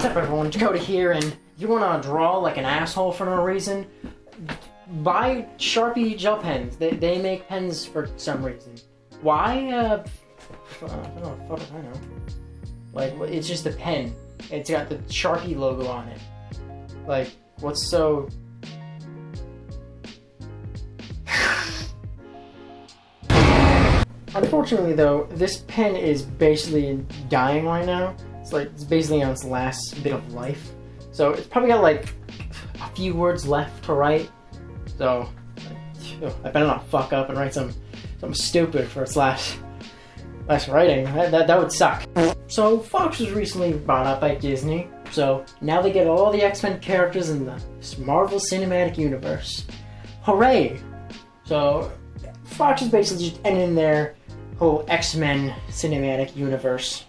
what's up everyone? Go to here, and you want to draw like an asshole for no reason? Buy Sharpie gel pens. They make pens for some reason. Why? I don't know. Fuck if I know. Like, it's just a pen. It's got the Sharpie logo on it. Like, what's so... Unfortunately though, this pen is basically dying right now. It's basically on its last bit of life. So it's probably got like a few words left to write. So I better not fuck up and write something stupid for its last writing. That would suck. So Fox was recently bought up by Disney. So now they get all the X-Men characters in the Marvel Cinematic Universe. Hooray! So Fox is basically just ending their whole X-Men Cinematic Universe.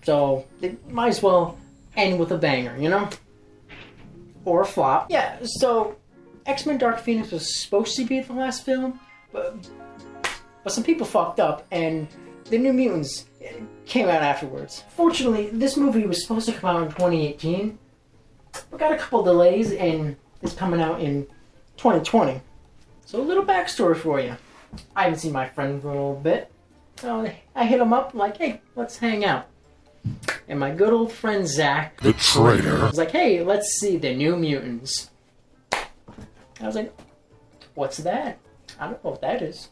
So they might as well end with a banger, you know? Or a flop. Yeah, so X-Men Dark Phoenix was supposed to be the last film, but some people fucked up and the New Mutants came out afterwards. Fortunately, this movie was supposed to come out in 2018. We got a couple delays and it's coming out in 2020. So a little backstory for you. I haven't seen my friend for a little bit. So I hit him up like, hey, let's hang out. And my good old friend Zach, the traitor, was like, hey, let's see the New Mutants. I was like, what's that? I don't know what that is.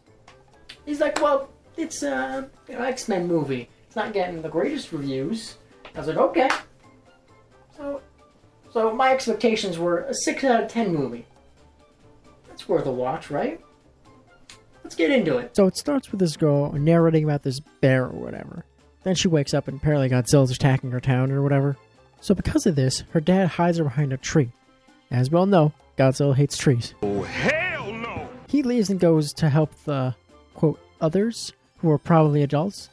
He's like, well, it's an X-Men movie. It's not getting the greatest reviews. I was like, okay. So my expectations were a 6 out of 10 movie. That's worth a watch, right? Let's get into it. So it starts with this girl narrating about this bear or whatever. Then she wakes up and apparently Godzilla's attacking her town or whatever. So because of this, her dad hides her behind a tree. As we all know, Godzilla hates trees. Oh, hell no! He leaves and goes to help the, quote, others, who are probably adults.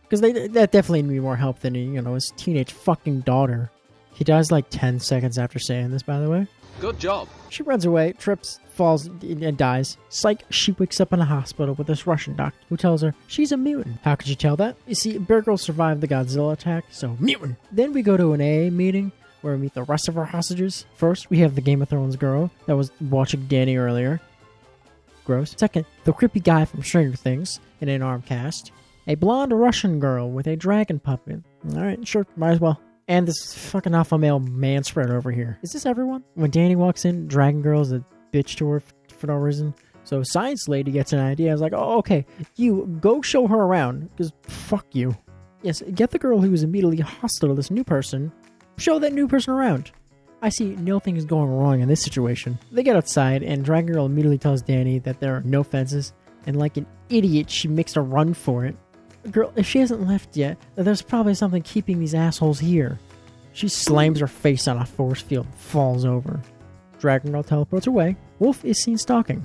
Because that definitely need more help than, his teenage fucking daughter. He dies like 10 seconds after saying this, by the way. Good job. She runs away, trips, falls, and dies. Psych, she wakes up in a hospital with this Russian doctor who tells her she's a mutant. How could you tell that? You see, Bear Girl survived the Godzilla attack, so mutant. Then we go to an AA meeting where we meet the rest of our hostages. First, we have the Game of Thrones girl that was watching Danny earlier. Gross. Second, the creepy guy from Stranger Things in an arm cast. A blonde Russian girl with a dragon puppet. Alright, sure, might as well. And this fucking alpha male man spread over here. Is this everyone? When Danny walks in, Dragon Girl's a bitch to her for no reason. So Science Lady gets an idea. I was like, oh, okay. You, go show her around. Because fuck you. Yes, get the girl who was immediately hostile to this new person. Show that new person around. I see nothing is going wrong in this situation. They get outside, and Dragon Girl immediately tells Danny that there are no fences. And like an idiot, she makes a run for it. Girl, if she hasn't left yet, there's probably something keeping these assholes here. She slams her face on a force field and falls over. Dragon Girl teleports away. Wolf is seen stalking.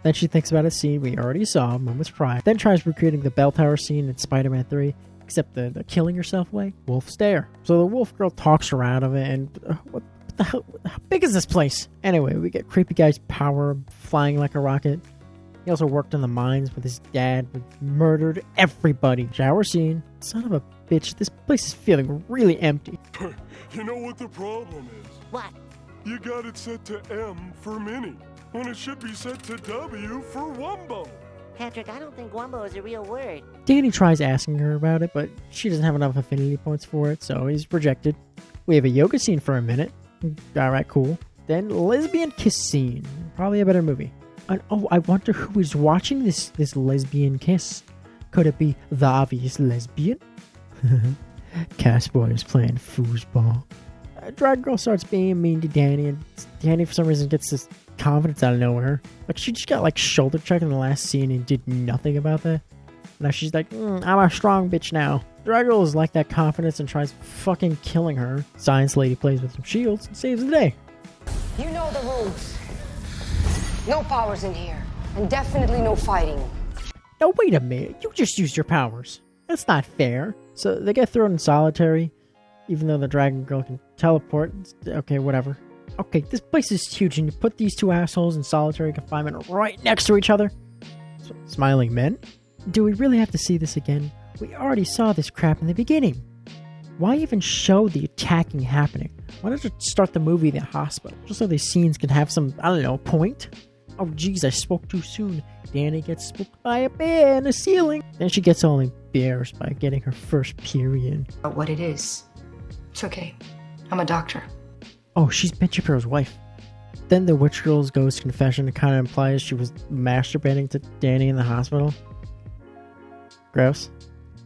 Then she thinks about a scene we already saw moments prior. Then tries recreating the bell tower scene in Spider-Man 3, except the killing yourself way. Wolf's there. So the Wolf Girl talks her out of it, and what the hell? How big is this place? Anyway, we get Creepy Guy's power flying like a rocket. He also worked in the mines with his dad, who murdered everybody. Shower scene. Son of a bitch, this place is feeling really empty. You know what the problem is? What? You got it set to M for mini, when it should be set to W for Wumbo. Patrick, I don't think Wumbo is a real word. Danny tries asking her about it, but she doesn't have enough affinity points for it, so he's rejected. We have a yoga scene for a minute. Alright, cool. Then lesbian kiss scene. Probably a better movie. And, oh, I wonder who is watching this lesbian kiss. Could it be the obvious lesbian? Castboy is playing foosball. Drag Girl starts being mean to Danny, and Danny for some reason gets this confidence out of nowhere. Like, she just got like shoulder checked in the last scene and did nothing about that. Now she's like, I'm a strong bitch now. Drag Girl is like that confidence and tries fucking killing her. Science Lady plays with some shields and saves the day. You know the rules. No powers in here, and definitely no fighting. Now wait a minute, you just used your powers. That's not fair. So they get thrown in solitary, even though the Dragon Girl can teleport. Okay, whatever. Okay, this place is huge, and you put these two assholes in solitary confinement right next to each other? Smiling men? Do we really have to see this again? We already saw this crap in the beginning. Why even show the attacking happening? Why not just start the movie in the hospital? Just so these scenes can have some, I don't know, point? Oh geez, I spoke too soon. Danny gets spooked by a bear in the ceiling. Then she gets all embarrassed by getting her first period. What it is. It's okay. I'm a doctor. Oh, she's Ben Shapiro's wife. Then the witch girl's ghost confession kind of implies she was masturbating to Danny in the hospital. Gross.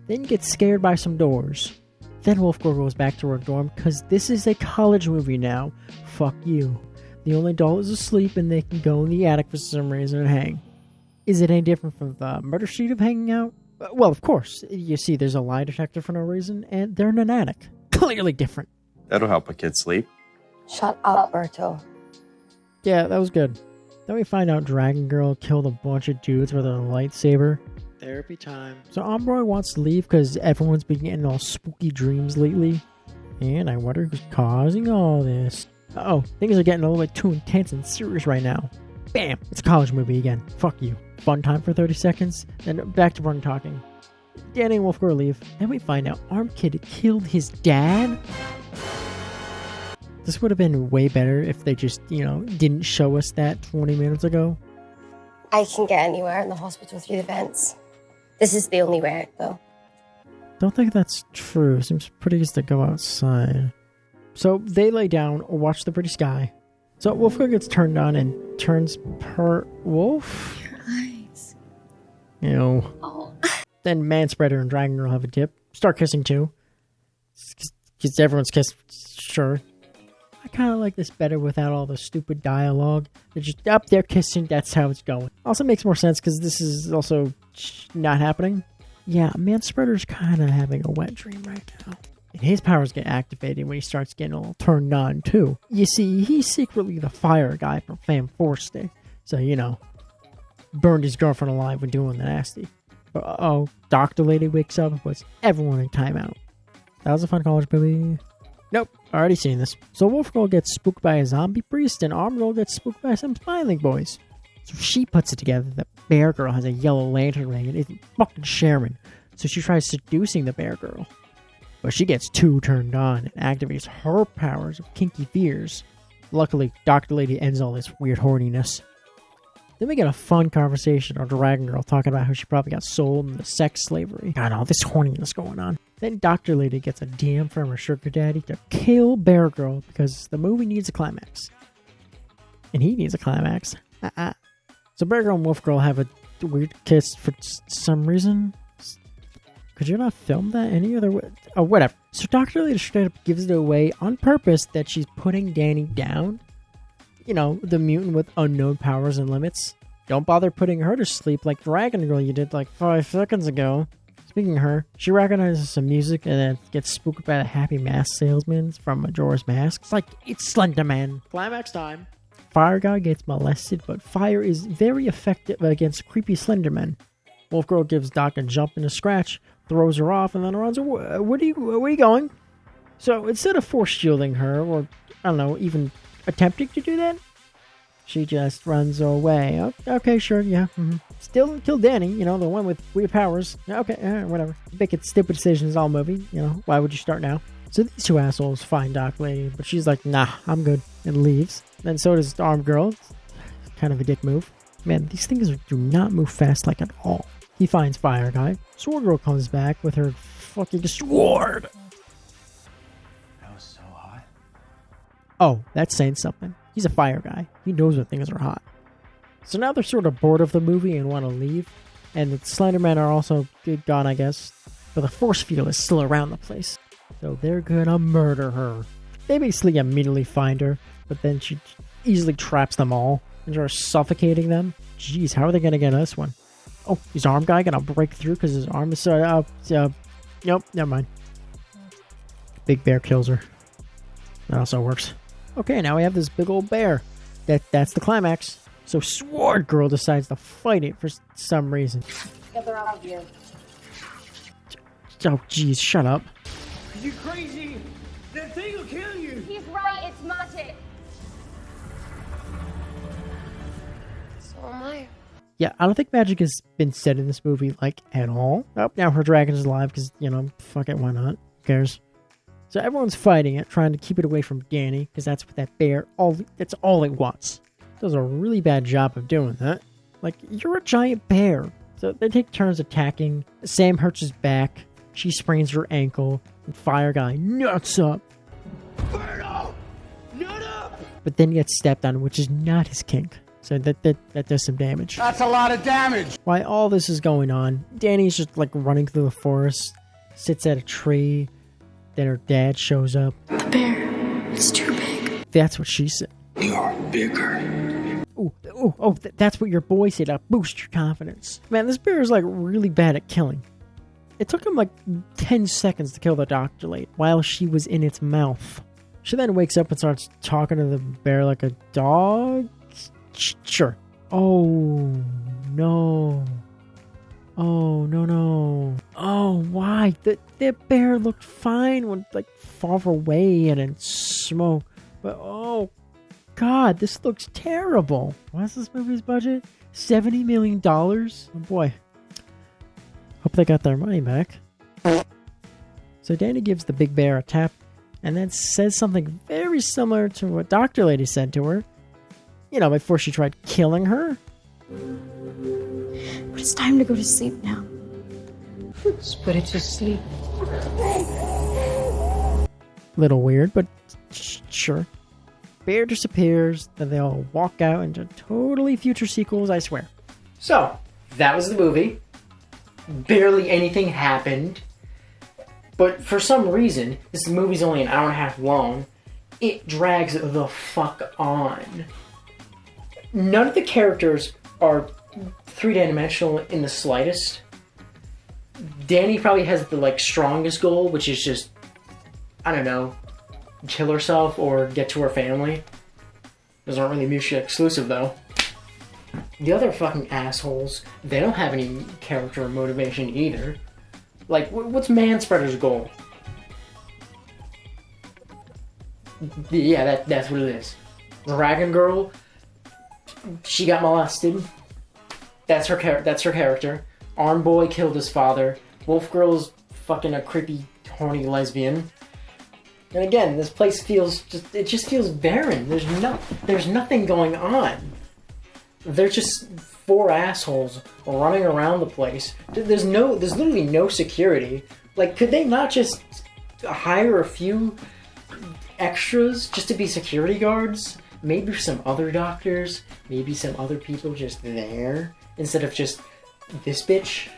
Then gets scared by some doors. Then Wolf Girl goes back to her dorm because this is a college movie now. Fuck you. The only doll is asleep and they can go in the attic for some reason and hang. Is it any different from the murder sheet of hanging out? Well, of course. You see, there's a lie detector for no reason, and they're in an attic. Clearly different. That'll help a kid sleep. Shut up, Berto. Yeah, that was good. Then we find out Dragon Girl killed a bunch of dudes with a lightsaber. Therapy time. So Omroy wants to leave because everyone's been getting all spooky dreams lately. And I wonder who's causing all this. Uh-oh, things are getting a little bit too intense and serious right now. Bam! It's a college movie again. Fuck you. Fun time for 30 seconds, then back to Burn talking. Danny and Wolf Girl leave. Then we find out Arm Kid killed his dad. This would have been way better if they just, didn't show us that 20 minutes ago. I can get anywhere in the hospital through the vents. This is the only way out, though. Don't think that's true. Seems pretty easy to go outside. So they lay down or watch the pretty sky. So Wolf Girl gets turned on and turns per wolf. Your eyes. Ew. Oh. Then Manspreader and Dragon Girl have a dip. Start kissing too. Because everyone's kissed, sure. I kind of like this better without all the stupid dialogue. They're just up there kissing, that's how it's going. Also makes more sense because this is also not happening. Yeah, Manspreader's kind of having a wet dream right now. And his powers get activated when he starts getting a little turned on too. You see, he's secretly the fire guy from Fan Force. So, burned his girlfriend alive when doing the nasty. But uh-oh, Dr. Lady wakes up and puts everyone in timeout. That was a fun college movie. Nope, already seen this. So Wolf Girl gets spooked by a zombie priest and Arm Girl gets spooked by some smiling boys. So she puts it together that Bear Girl has a yellow lantern ring and isn't fucking Sharon. So she tries seducing the Bear Girl. But she gets too turned on and activates her powers of kinky fears. Luckily, Dr. Lady ends all this weird horniness. Then we get a fun conversation on Dragon Girl talking about how she probably got sold into sex slavery. Got all this horniness going on. Then Dr. Lady gets a DM from her sugar daddy to kill Bear Girl because the movie needs a climax. And he needs a climax. So Bear Girl and Wolf Girl have a weird kiss for some reason. Could you not film that any other way? Oh, whatever. So Dr. Lady straight up gives it away on purpose that she's putting Danny down. The mutant with unknown powers and limits. Don't bother putting her to sleep like Dragon Girl you did like 5 seconds ago. Speaking of her, she recognizes some music and then gets spooked by the Happy Mask salesman from Majora's Mask. It's like, it's Slender Man. Climax time. Fire Guy gets molested, but fire is very effective against creepy Slendermen. Wolf Girl gives Doc a jump and a scratch, throws her off, and then runs away. Where are you going? So instead of force shielding her, or I don't know, even attempting to do that, she just runs away. Okay, sure, yeah. Mm-hmm. Still didn't kill Danny, the one with weird powers. Okay, whatever. Making stupid decisions all movie. Why would you start now? So these two assholes find Doc Lady, but she's like, nah, I'm good, and leaves. Then so does Arm Girl. Kind of a dick move. Man, these things do not move fast like at all. He finds Fire Guy. Sword Girl comes back with her fucking sword. That was so hot. Oh, that's saying something. He's a fire guy. He knows when things are hot. So now they're sort of bored of the movie and want to leave. And the Slendermen are also gone, I guess. But the force field is still around the place. So they're gonna murder her. They basically immediately find her, but then she easily traps them all and starts suffocating them. Jeez, how are they gonna get this one? Oh, is Arm Guy gonna break through because his arm is so... Nope, never mind. Big Bear kills her. That also works. Okay, now we have this big old bear. That's the climax. So Sword Girl decides to fight it for some reason. Get her out of here. Oh, jeez, shut up. You crazy? That thing will kill you. He's right, it's magic. So am I. Yeah, I don't think magic has been said in this movie, like, at all. Oh, now her dragon is alive because, fuck it, why not? Who cares? So everyone's fighting it, trying to keep it away from Danny, because that's what that bear, that's all it wants. Does a really bad job of doing that. Like, you're a giant bear. So they take turns attacking. Sam hurts his back. She sprains her ankle. And Fire Guy nuts up. Birdo! Nut up! But then gets stepped on, which is not his kink. So that does some damage. That's a lot of damage! While all this is going on, Danny's just like running through the forest, sits at a tree. Then her dad shows up. The bear, it's too big. That's what she said. You're bigger. That's what your boy said to boost your confidence. Man, this bear is like really bad at killing. It took him like 10 seconds to kill the doctor lady while she was in its mouth. She then wakes up and starts talking to the bear like a dog. Sure. Oh, no. Oh, no. Oh, why? The bear looked fine when, like, far away and in smoke. But, oh, God, this looks terrible. What's this movie's budget? $70 million? Oh, boy. Hope they got their money back. So Danny gives the big bear a tap and then says something very similar to what Dr. Lady said to her. You know, before she tried killing her. But it's time to go to sleep now. Spirit's asleep. Little weird, but sure. Bear disappears, then they all walk out into totally future sequels, I swear. So, that was the movie. Barely anything happened. But for some reason, this movie's only an hour and a half long, it drags the fuck on. None of the characters are three-dimensional in the slightest. Danny probably has the, like, strongest goal, which is just, I don't know, kill herself or get to her family. Those aren't really mutually exclusive, though. The other fucking assholes, they don't have any character or motivation either. Like, what's Manspreader's goal? Yeah, that's what it is. Dragon Girl, she got molested. That's her character. Arm Boy killed his father. Wolf Girl's fucking a creepy, horny lesbian. And again, this place feels just feels barren. There's nothing going on. They're just four assholes running around the place. There's literally no security. Like, could they not just hire a few extras just to be security guards? Maybe some other doctors, maybe some other people just there, instead of just this bitch.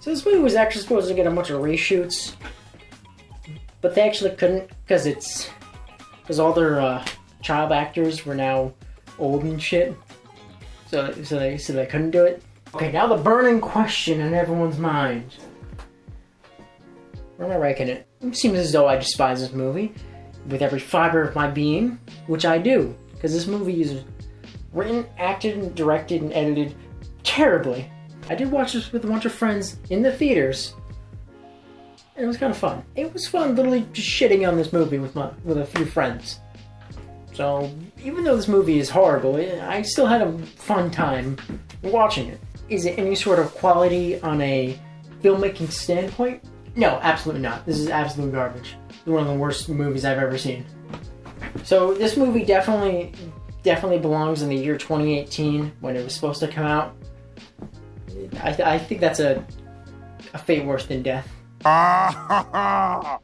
So this movie was actually supposed to get a bunch of reshoots, but they actually couldn't because all their child actors were now old and shit. So they couldn't do it. Okay, now the burning question in everyone's mind. Where am I ranking it? It seems as though I despise this movie with every fiber of my being, which I do, because this movie is written, acted, and directed, and edited terribly. I did watch this with a bunch of friends in the theaters, and it was kind of fun. It was fun literally just shitting on this movie with a few friends. So, even though this movie is horrible, I still had a fun time watching it. Is it any sort of quality on a filmmaking standpoint? No, absolutely not. This is absolute garbage. It's one of the worst movies I've ever seen. So, this movie definitely belongs in the year 2018 when it was supposed to come out. I think that's a fate worse than death. Oh,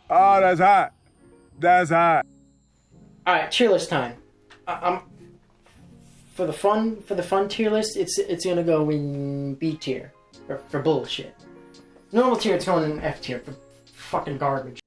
that's hot. That's hot. Alright, tier list time. For the fun tier list, it's gonna go in B tier for bullshit. Normal tier, it's going in F tier for fucking garbage.